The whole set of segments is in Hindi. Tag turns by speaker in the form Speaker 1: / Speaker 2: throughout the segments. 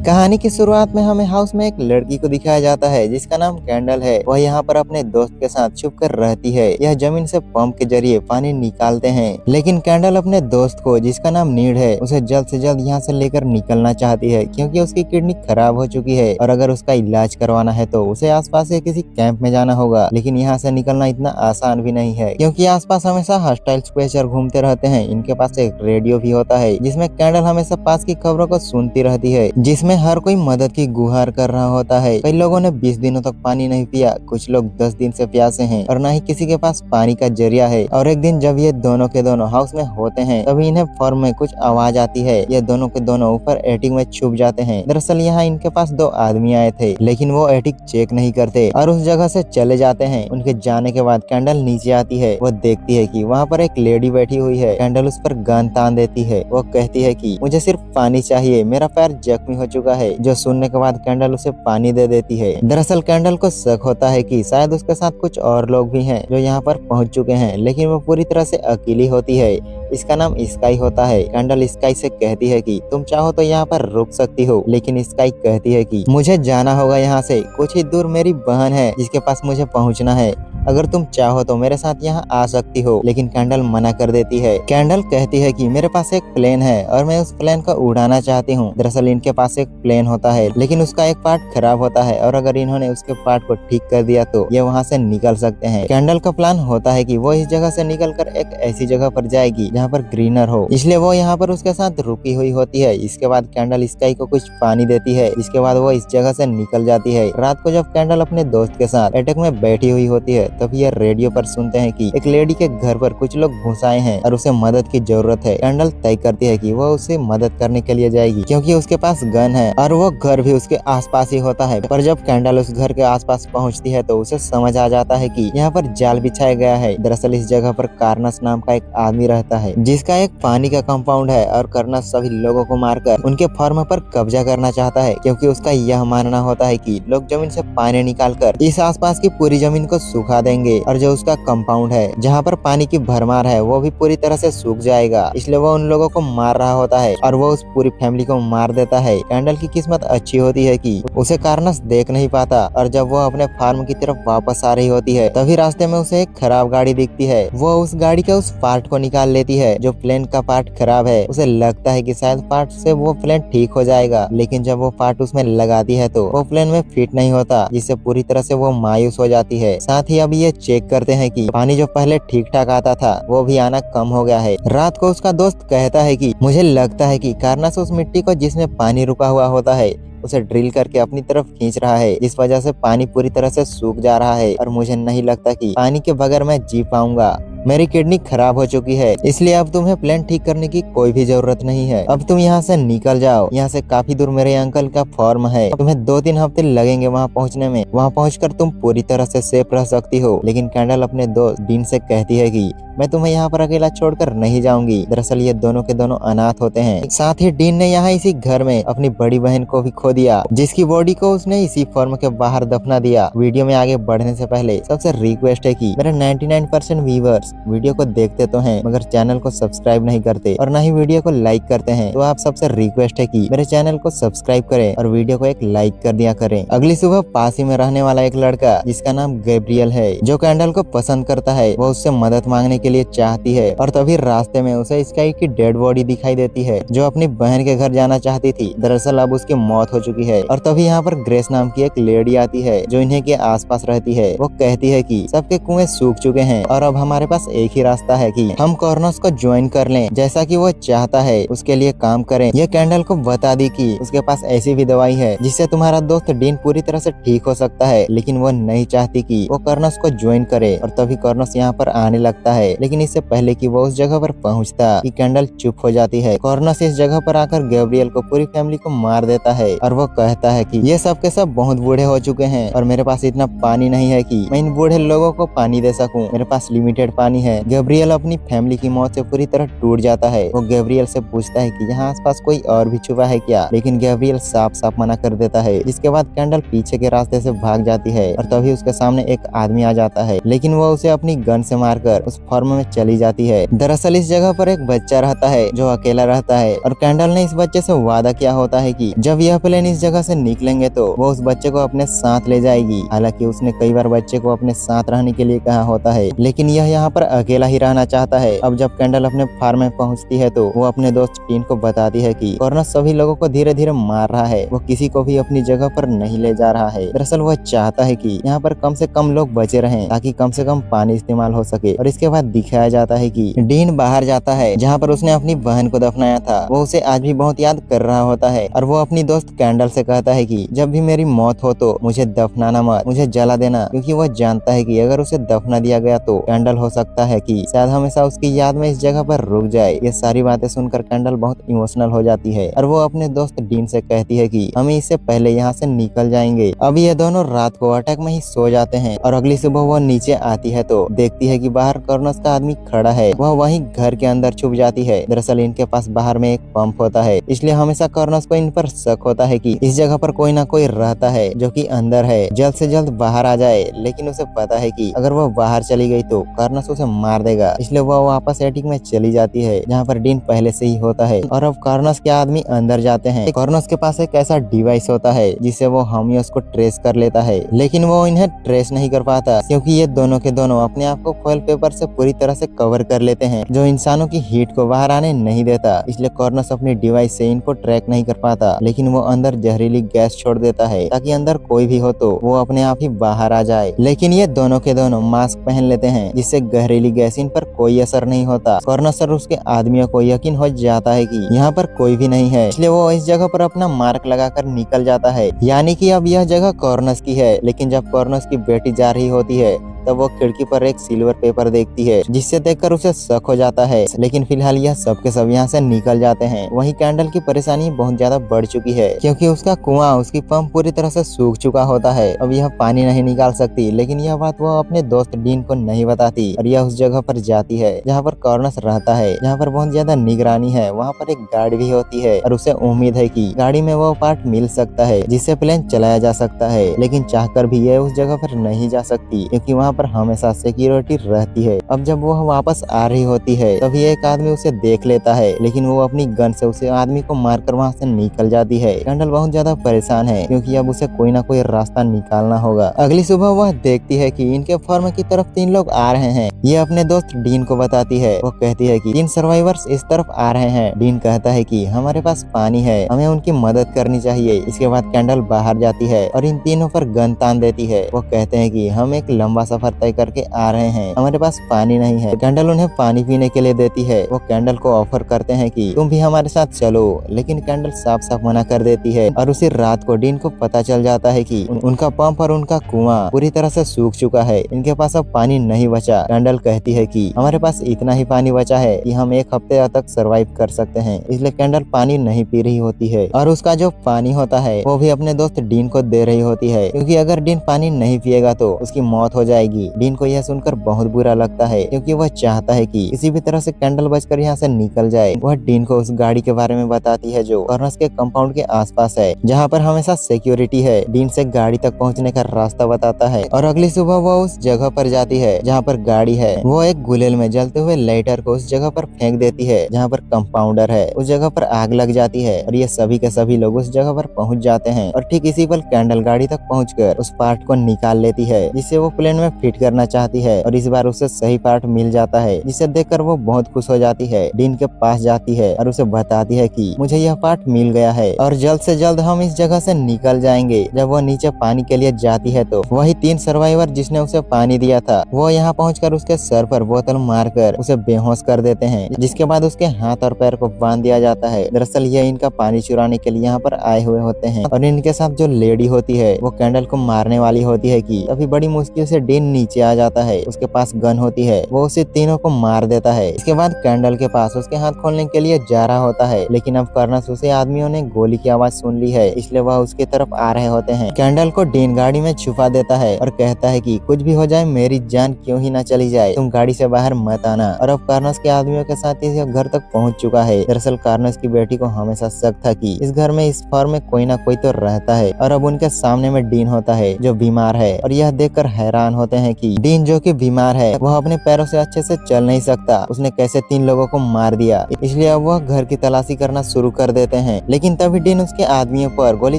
Speaker 1: कहानी की शुरुआत में हमें हाउस में एक लड़की को दिखाया जाता है जिसका नाम कैंडल है। वह यहाँ पर अपने दोस्त के साथ छुप कर रहती है। यह जमीन से पंप के जरिए पानी निकालते हैं, लेकिन कैंडल अपने दोस्त को जिसका नाम नीड है उसे जल्द से जल्द यहाँ से लेकर निकलना चाहती है, क्योंकि उसकी किडनी खराब हो चुकी है और अगर उसका इलाज करवाना है तो उसे आसपास के किसी कैंप में जाना होगा। लेकिन यहाँ से निकलना इतना आसान भी नहीं है, क्योंकि आसपास हमेशा हॉस्टाइल स्क्वेचर घूमते रहते हैं। इनके पास एक रेडियो भी होता है जिसमें कैंडल हमेशा पास की खबरों को सुनती रहती है, जिसमें हर कोई मदद की गुहार कर रहा होता है। कई लोगों ने 20 दिनों तक पानी नहीं पिया, कुछ लोग 10 दिन से प्यासे हैं और न ही किसी के पास पानी का जरिया है। और एक दिन जब ये दोनों के दोनों हाउस में होते हैं तभी इन्हें फॉर्म में कुछ आवाज आती है। ये दोनों के दोनों ऊपर एटिक में छुप जाते हैं। दरअसल यहाँ इनके पास 2 आदमी आए थे, लेकिन वो एटिक चेक नहीं करते और उस जगह से चले जाते हैं। उनके जाने के बाद कैंडल नीचे आती है। वो देखती है कि वहाँ पर एक लेडी बैठी हुई है। कैंडल उस पर गन तान देती है। वो कहती है कि मुझे सिर्फ पानी चाहिए, मेरा पैर जख्मी हो चुका है। जो सुनने के बाद कैंडल उसे पानी दे देती है। दरअसल कैंडल को शक होता है कि शायद उसके साथ कुछ और लोग भी हैं जो यहाँ पर पहुँच चुके हैं, लेकिन वो पूरी तरह से अकेली होती है। इसका नाम स्काई होता है। कैंडल स्काई से कहती है कि तुम चाहो तो यहाँ पर रुक सकती हो, लेकिन स्काई कहती है कि मुझे जाना होगा यहाँ से। कुछ ही दूर मेरी बहन है जिसके पास मुझे पहुँचना है। अगर तुम चाहो तो मेरे साथ यहाँ आ सकती हो, लेकिन कैंडल मना कर देती है। कैंडल कहती है कि मेरे पास एक प्लेन है और मैं उस प्लेन को उड़ाना चाहती हूँ। दरअसल इनके पास एक प्लेन होता है, लेकिन उसका एक पार्ट खराब होता है और अगर इन्होंने उसके पार्ट को ठीक कर दिया तो ये वहाँ से निकल सकते हैं। कैंडल का प्लान होता है कि वो इस जगह से निकलकर एक ऐसी जगह पर जाएगी जहाँ पर ग्रीनर हो, इसलिए वो यहाँ पर उसके साथ रुकी हुई होती है। इसके बाद कैंडल स्काई को कुछ पानी देती है। इसके बाद वो इस जगह से निकल जाती है। रात को जब कैंडल अपने दोस्त के साथ एटक में बैठी हुई होती है तब ये रेडियो पर सुनते हैं कि एक लेडी के घर पर कुछ लोग घुस आए हैं और उसे मदद की जरूरत है। कैंडल तय करती है कि वो उसे मदद करने के लिए जाएगी, क्योंकि उसके पास गन है और वो घर भी उसके आसपास ही होता है। पर जब कैंडल उस घर के आसपास पहुंचती है तो उसे समझ आ जाता है कि यहाँ पर जाल बिछाया गया है। दरअसल इस जगह पर कार्नस नाम का एक आदमी रहता है जिसका एक पानी का कंपाउंड है और कार्नस सभी लोगों को मारकर उनके फार्म पर कब्जा करना चाहता है, क्योंकि उसका यह मानना होता है कि लोग जमीन से पानी निकालकर इस आसपास की पूरी जमीन को सुखा देंगे और जो उसका कंपाउंड है जहाँ पर पानी की भरमार है वो भी पूरी तरह से सूख जाएगा। इसलिए वो उन लोगों को मार रहा होता है और वो उस पूरी फैमिली को मार देता है। कैंडल की किस्मत अच्छी होती है कि उसे कार्नस देख नहीं पाता और जब वो अपने फार्म की तरफ वापस आ रही होती है तभी रास्ते में उसे एक खराब गाड़ी दिखती है। वो उस गाड़ी के उस पार्ट को निकाल लेती है जो प्लेन का पार्ट खराब है। उसे लगता है कि शायद पार्ट से वो प्लेन ठीक हो जाएगा, लेकिन जब वो पार्ट उसमें लगाती है तो वो प्लेन में फिट नहीं होता, जिससे पूरी तरह से वो मायूस हो जाती है। साथ ही अब ये चेक करते हैं कि पानी जो पहले ठीक ठाक आता था वो भी आना कम हो गया है। रात को उसका दोस्त कहता है कि मुझे लगता है कि कार्नस उस मिट्टी को जिसमें पानी रुका हुआ होता है उसे ड्रिल करके अपनी तरफ खींच रहा है, जिस वजह से पानी पूरी तरह से सूख जा रहा है और मुझे नहीं लगता कि पानी के बगैर मैं जी पाऊंगा। मेरी किडनी खराब हो चुकी है, इसलिए अब तुम्हें प्लान ठीक करने की कोई भी जरूरत नहीं है। अब तुम यहाँ से निकल जाओ। यहाँ से काफी दूर मेरे अंकल का फॉर्म है, तुम्हें 2-3 हफ्ते लगेंगे वहाँ पहुँचने में। वहाँ पहुँचकर तुम पूरी तरह से सेफ रह सकती हो। लेकिन कैंडल अपने दोस्त डीन से कहती है कि मैं तुम्हें यहाँ पर अकेला छोड़कर नहीं जाऊंगी। दरअसल ये दोनों के दोनों अनाथ होते हैं। साथ ही डीन ने यहाँ इसी घर में अपनी बड़ी बहन को भी खो दिया, जिसकी बॉडी को उसने इसी फॉर्म के बाहर दफना दिया। वीडियो में आगे बढ़ने से पहले सबसे रिक्वेस्ट है कि मेरे 99% व्यूवर्स वीडियो को देखते तो हैं मगर चैनल को सब्सक्राइब नहीं करते और न ही वीडियो को लाइक करते हैं, तो आप सबसे रिक्वेस्ट है कि मेरे चैनल को सब्सक्राइब करें और वीडियो को एक लाइक कर दिया करें। अगली सुबह पास ही में रहने वाला एक लड़का जिसका नाम गैब्रियल है, जो कैंडल को पसंद करता है, वो उससे मदद मांगने के लिए चाहती है और तभी रास्ते में उसे स्काई की डेड बॉडी दिखाई देती है जो अपनी बहन के घर जाना चाहती थी। दरअसल अब उसकी मौत हो चुकी है और तभी यहाँ पर ग्रेस नाम की एक लेडी आती है जो इन्हें के आसपास रहती है। वो कहती है कि सबके कुएं सूख चुके हैं और अब हमारे पास एक ही रास्ता है कि हम कॉर्नस को ज्वाइन कर लें, जैसा कि वो चाहता है उसके लिए काम करें। ये कैंडल को बता दी कि उसके पास ऐसी भी दवाई है जिससे तुम्हारा दोस्त डीन पूरी तरह से ठीक हो सकता है, लेकिन वो नहीं चाहती कि वो कॉर्नस को ज्वाइन करे। और तभी कॉर्नस यहाँ पर आने लगता है, लेकिन इससे पहले कि वो उस जगह पर पहुँचता कि कैंडल चुप हो जाती है। कॉर्नस इस जगह पर आकर गैब्रियल को पूरी फैमिली को मार देता है और वो कहता है कि ये सब के सब बहुत बूढ़े हो चुके हैं और मेरे पास इतना पानी नहीं है कि मैं इन बूढ़े लोगों को पानी दे सकूं। मेरे पास लिमिटेड पानी कहानी है। गैब्रियल अपनी फैमिली की मौत से पूरी तरह टूट जाता है। वो गैब्रियल से पूछता है कि यहाँ आसपास कोई और भी छुपा है क्या, लेकिन गैब्रियल साफ साफ मना कर देता है। जिसके बाद कैंडल पीछे के रास्ते से भाग जाती है और तभी उसके सामने एक आदमी आ जाता है, लेकिन वो उसे अपनी गन से मारकर उस फॉर्म में चली जाती है। दरअसल इस जगह पर एक बच्चा रहता है जो अकेला रहता है और कैंडल ने इस बच्चे से वादा किया होता है कि जब यह प्लेन इस जगह से निकलेंगे तो वो उस बच्चे को अपने साथ ले जाएगी। हालांकि उसने कई बार बच्चे को अपने साथ रहने के लिए कहा होता है, लेकिन यह यहाँ पर अकेला ही रहना चाहता है। अब जब कैंडल अपने फार्म में पहुँचती है तो वो अपने दोस्त टीन को बताती है कि कॉर्नस सभी लोगों को धीरे धीरे मार रहा है, वो किसी को भी अपनी जगह पर नहीं ले जा रहा है। दरअसल वह चाहता है कि यहाँ पर कम से कम लोग बचे रहें ताकि कम से कम पानी इस्तेमाल हो सके। और इसके बाद दिखाया जाता है कि डीन बाहर जाता है जहाँ पर उसने अपनी बहन को दफनाया था। वो उसे आज भी बहुत याद कर रहा होता है और वो अपनी दोस्त कैंडल से कहता है कि जब भी मेरी मौत हो तो मुझे दफनाना मत, मुझे जला देना, क्योंकि वह जानता है कि अगर उसे दफना दिया गया तो कैंडल हो सकता है कि शायद हमेशा उसकी याद में इस जगह पर रुक जाए। ये सारी बातें सुनकर कैंडल बहुत इमोशनल हो जाती है और वो अपने दोस्त डीन से कहती है कि हम इससे पहले यहाँ से निकल जाएंगे। अब ये दोनों रात को अटैक में ही सो जाते हैं और अगली सुबह वो नीचे आती है तो देखती है कि बाहर कॉर्नस का आदमी खड़ा है। वह वहीं घर के अंदर छुप जाती है। दरअसल इनके पास बाहर में एक पंप होता है, इसलिए हमेशा कॉर्नस को इन पर शक होता है कि इस जगह पर कोई ना कोई रहता है जो कि अंदर है, जल्द से जल्द बाहर आ जाए। लेकिन उसे पता है कि अगर वह बाहर चली गई तो कॉर्नस उसे मार देगा, इसलिए वह वापस एटिक में चली जाती है जहाँ पर डीन पहले से ही होता है। और अब कॉर्नस के आदमी अंदर जाते हैं। कॉर्नस के पास एक ऐसा डिवाइस होता है जिससे वो हमियोस को ट्रेस कर लेता है, लेकिन वो इन्हें ट्रेस नहीं कर पाता क्योंकि ये दोनों के दोनों अपने आप को फॉइल पेपर से पूरी तरह से कवर कर लेते हैं जो इंसानों की हीट को बाहर आने नहीं देता। इसलिए कॉर्नस अपनी डिवाइस से इनको ट्रैक नहीं कर पाता, लेकिन वो अंदर जहरीली गैस छोड़ देता है ताकि अंदर कोई भी हो तो वो अपने आप ही बाहर आ जाए। लेकिन ये दोनों के दोनों मास्क पहन लेते हैं जिससे जहरीली गैस इन पर कोई असर नहीं होता। कॉर्नस और उसके आदमियों को यकीन हो जाता है कि यहाँ पर कोई भी नहीं है, इसलिए वो इस जगह पर अपना मार्क लगाकर निकल जाता है, यानी कि अब यह जगह कॉर्नस की है। लेकिन जब कॉर्नस की बेटी जा रही होती है तब वो खिड़की पर एक सिल्वर पेपर देखती है जिससे देखकर उसे शक हो जाता है। लेकिन फिलहाल यह सब के सब यहाँ से निकल जाते हैं। वहीं कैंडल की परेशानी बहुत ज्यादा बढ़ चुकी है क्योंकि उसका कुआं, उसकी पंप पूरी तरह से सूख चुका होता है। अब यह पानी नहीं निकाल सकती, लेकिन यह बात वो अपने दोस्त डीन को नहीं बताती और यह उस जगह पर जाती है जहाँ पर कॉर्नस रहता है, जहाँ पर बहुत ज्यादा निगरानी है। वहाँ पर एक गाड़ी भी होती है और उसे उम्मीद है कि गाड़ी में वो पार्ट मिल सकता है जिससे प्लेन चलाया जा सकता है, लेकिन चाहकर भी यह उस जगह पर नहीं जा सकती क्योंकि वहाँ पर हमेशा सिक्योरिटी रहती है। अब जब वो वापस आ रही होती है तभी एक आदमी उसे देख लेता है, लेकिन वो अपनी गन से उसे आदमी को मारकर वहाँ से निकल जाती है। कैंडल बहुत ज्यादा परेशान है क्योंकि अब उसे कोई ना कोई रास्ता निकालना होगा। अगली सुबह वह देखती है कि इनके फॉर्म की तरफ 3 लोग आ रहे हैं। ये अपने दोस्त डीन को बताती है। वो कहती है कि 3 सर्वाइवर्स इस तरफ आ रहे हैं। डीन कहता है कि हमारे पास पानी है, हमें उनकी मदद करनी चाहिए। इसके बाद कैंडल बाहर जाती है और इन तीनों पर गन तान देती है। वो कहते हैं कि हम एक लंबा सफर तय करके आ रहे हैं, हमारे पास पानी नहीं है। कैंडल उन्हें पानी पीने के लिए देती है। वो कैंडल को ऑफर करते हैं कि तुम भी हमारे साथ चलो, लेकिन कैंडल साफ साफ मना कर देती है। और उसी रात को डीन को पता चल जाता है कि उनका पंप और उनका कुआं पूरी तरह से सूख चुका है, इनके पास अब पानी नहीं बचा। कैंडल कहती है कि हमारे पास इतना ही पानी बचा है कि हम 1 हफ्ते तक सरवाइव कर सकते हैं, इसलिए कैंडल पानी नहीं पी रही होती है और उसका जो पानी होता है वो भी अपने दोस्त डीन को दे रही होती है क्योंकि अगर डीन पानी नहीं पिएगा तो उसकी मौत हो जाएगी। डीन को यह सुनकर बहुत बुरा लगता है क्योंकि वह चाहता है कि किसी भी तरह से कैंडल बचकर यहाँ से निकल जाए। वह डीन को उस गाड़ी के बारे में बताती है जो कॉर्नस के कंपाउंड के आसपास है, जहाँ पर हमेशा सिक्योरिटी है। डीन से गाड़ी तक पहुँचने का रास्ता बताता है और अगली सुबह वह उस जगह पर जाती है जहाँ पर गाड़ी है। वो एक गुलेल में जलते हुए लाइटर को उस जगह पर फेंक देती है जहाँ पर कंपाउंडर है। उस जगह पर आग लग जाती है और ये सभी के सभी लोग उस जगह पर पहुँच जाते हैं और ठीक इसी पल कैंडल गाड़ी तक पहुँचकर उस पार्ट को निकाल लेती है जिसे वो प्लेन में फिट करना चाहती है और इस बार उसे सही पार्ट मिल जाता है जिसे देखकर वो बहुत खुश हो जाती है। डीन के पास जाती है और उसे बताती है कि मुझे यह पार्ट मिल गया है और जल्द से जल्द हम इस जगह से निकल जाएंगे। जब वो नीचे पानी के लिए जाती है तो वही 3 सर्वाइवर जिसने उसे पानी दिया था वो यहाँ पहुंचकर उसके सर पर बोतल मारकर उसे बेहोश कर देते हैं, जिसके बाद उसके हाथ और पैर को बांध दिया जाता है। दरअसल ये इनका पानी चुराने के लिए यहाँ पर आए हुए होते हैं और इनके साथ जो लेडी होती है वो कैंडल को मारने वाली होती है कि अभी बड़ी मुश्किल से डीन नीचे आ जाता है। उसके पास गन होती है, वो उसे तीनों को मार देता है। इसके बाद कैंडल के पास उसके हाथ खोलने के लिए जा रहा होता है, लेकिन अब कर्नस उसे आदमियों ने गोली की आवाज सुन ली है, इसलिए वह उसकी तरफ आ रहे होते हैं। कैंडल को डीन गाड़ी में छुपा देता है और कहता है कि कुछ भी हो जाए मेरी जान क्यों ही ना चली जाए, तुम गाड़ी से बाहर मत आना। और अब कार्नस के आदमियों के साथ इस घर तक पहुंच चुका है। दरअसल कार्नस की बेटी को हमेशा शक था कि इस घर में, इस फॉर्म में कोई ना कोई तो रहता है। और अब उनके सामने में डीन होता है जो बीमार है, और यह देखकर हैरान होते हैं कि डीन जो कि बीमार है वह अपने पैरों से अच्छे से चल नहीं सकता, उसने कैसे 3 लोगों को मार दिया। इसलिए अब वह घर की तलाशी करना शुरू कर देते हैं, लेकिन तभी डीन उसके आदमियों पर गोली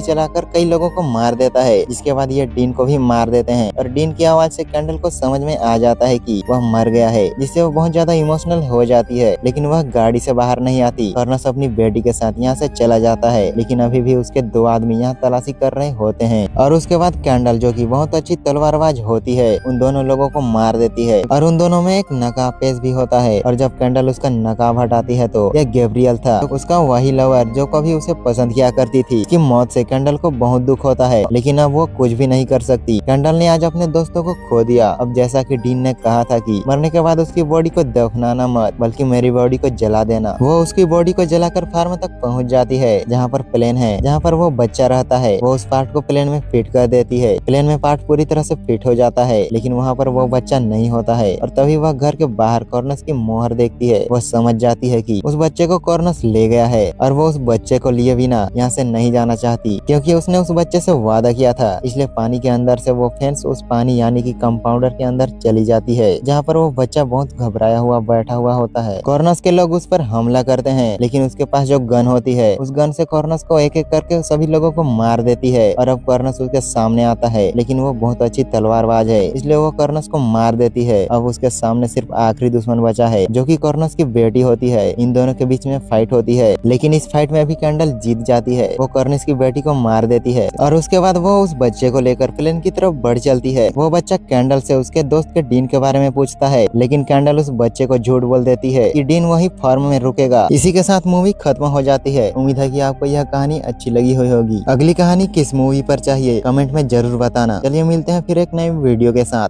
Speaker 1: चलाकर कई लोगों को मार देता है। जिसके बाद ये डीन को भी मार देते हैं, और डीन की आवाज से कैंडल को समझ में आ जाता है कि वह मर गया है, जिससे वो बहुत ज्यादा इमोशनल हो जाती है। लेकिन वह गाड़ी से बाहर नहीं आती। कर्नस अपनी बेटी के साथ यहाँ से चला जाता है, लेकिन अभी भी उसके 2 आदमी यहाँ तलाशी कर रहे होते हैं। और उसके बाद कैंडल, जो कि बहुत अच्छी तलवारबाज होती है, उन दोनों लोगों को मार देती है। और उन दोनों में एक नकाब पेश भी होता है, और जब कैंडल उसका नकाब हटाती है तो यह गैब्रियल था, तो उसका वही लवर जो कभी उसे पसंद किया करती थी। उसकी मौत से कैंडल को बहुत दुख होता है, लेकिन अब वो कुछ भी नहीं कर सकती। कैंडल ने आज अपने दोस्तों को खो दिया। अब जैसा कि डीन ने कहा था कि मरने के बाद उसकी बॉडी को दफनाना मत, बल्कि मेरी बॉडी को जला देना। वो उसकी बॉडी को जलाकर फार्म तक पहुंच जाती है, जहाँ पर प्लेन है, जहाँ पर वो बच्चा रहता है। वो उस पार्ट को प्लेन में फिट कर देती है। प्लेन में पार्ट पूरी तरह से फिट हो जाता है, लेकिन वहाँ पर वो बच्चा नहीं होता है। और तभी वह घर के बाहर कॉर्नस की मोहर देखती है। वो समझ जाती है कि उस बच्चे को कॉर्नस ले गया है, और वो उस बच्चे को लिए बिना यहाँ से नहीं जाना चाहती, क्योंकि उसने उस बच्चे से वादा किया था। इसलिए पानी के अंदर से वो फेंस उस पानी यानी कि कंपाउंडर के अंदर चली जाती है, जहाँ पर वो बच्चा बहुत घबराया हुआ बैठा हुआ होता है। कॉर्नस के लोग उस पर हमला करते हैं, लेकिन उसके पास जो गन होती है, उस गन से कॉर्नस को एक एक करके सभी लोगों को मार देती है। और अब कॉर्नस उसके सामने आता है, लेकिन वो बहुत अच्छी तलवारबाज है, इसलिए वो कॉर्नस को मार देती है। अब उसके सामने सिर्फ आखिरी दुश्मन बचा है, जो कि कॉर्नस की बेटी होती है। इन दोनों के बीच में फाइट होती है, लेकिन इस फाइट में भी कैंडल जीत जाती है। वो कॉर्नस की बेटी को मार देती है, और उसके बाद वो उस बच्चे को लेकर प्लेन की तरफ बढ़ चलती है। वो बच्चा कैंडल से उसके दोस्त के डीन के बारे में पूछता है, लेकिन कैंडल उस बच्चे को झूठ बोल देती है कि डीन वही फॉर्म में रुकेगा। इसी के साथ मूवी खत्म हो जाती है। उम्मीद है कि आपको यह कहानी अच्छी लगी हुई होगी। अगली कहानी किस मूवी पर चाहिए कमेंट में जरूर बताना। चलिए मिलते हैं फिर एक नई वीडियो के साथ।